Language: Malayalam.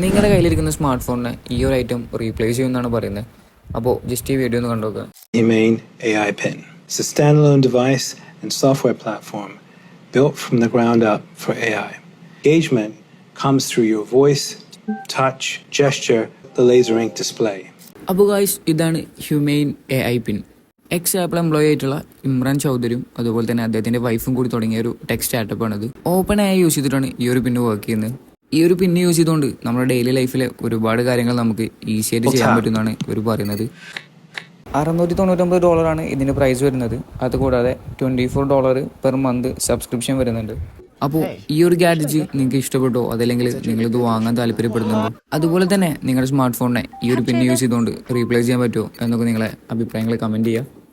നിങ്ങളുടെ കയ്യിലിരിക്കുന്ന സ്മാർട്ട് ഫോണിനെ ഈ ഒരു ഐറ്റം റീപ്ലേസ് ചെയ്യുമെന്നാണ് പറയുന്നത്. അപ്പോൾ ജസ്റ്റ് ഈ വീഡിയോ ഒന്ന് കണ്ടുനോക്കുക. Humane AI Pen. It's a standalone device and software platform built from the ground up for AI. Engagement comes through your voice, touch, gesture, the laser ink display. അപ്പോൾ ഗായ്സ്, ഇതാണ് ഹ്യൂമെയിൻ AI പിൻ. എക്സ് ആപ്പിൾ എംപ്ലോയി ആയിട്ടുള്ള ഇമ്രാൻ ചൗധരിയും അതുപോലെ തന്നെ അദ്ദേഹത്തിൻ്റെ വൈഫും കൂടി തുടങ്ങിയ ഒരു ടെക് സ്റ്റാർട്ടപ്പാണിത്. ഓപ്പൺ AI യൂസ് ചെയ്തിട്ടാണ് ഈ ഒരു പിന്ന് വർക്ക് ചെയ്യുന്നത്. ഈ ഒരു പിന്ന് യൂസ് ചെയ്തുകൊണ്ട് നമ്മുടെ ഡെയിലി ലൈഫിലെ ഒരുപാട് കാര്യങ്ങൾ നമുക്ക് ഈസിയായിട്ട് ചെയ്യാൻ പറ്റുമെന്നാണ് ഇവർ പറയുന്നത്. $699 ഇതിൻ്റെ പ്രൈസ് വരുന്നത്. അതുകൂടാതെ $24 പെർ മന്ത് സബ്സ്ക്രിപ്ഷൻ വരുന്നുണ്ട്. അപ്പോൾ ഈ ഒരു ഗാഡ്ജറ്റ് നിങ്ങൾക്ക് ഇഷ്ടപ്പെട്ടോ, അതല്ലെങ്കിൽ നിങ്ങളിത് വാങ്ങാൻ താല്പര്യപ്പെടുന്നുണ്ടോ? അതുപോലെ തന്നെ നിങ്ങളുടെ സ്മാർട്ട് ഫോണിനെ ഈ ഒരു പിന്ന് യൂസ് ചെയ്തുകൊണ്ട് റീപ്ലേസ് ചെയ്യാൻ പറ്റുമോ എന്നൊക്കെ നിങ്ങളെ അഭിപ്രായങ്ങൾ കമൻറ്റ് ചെയ്യുക.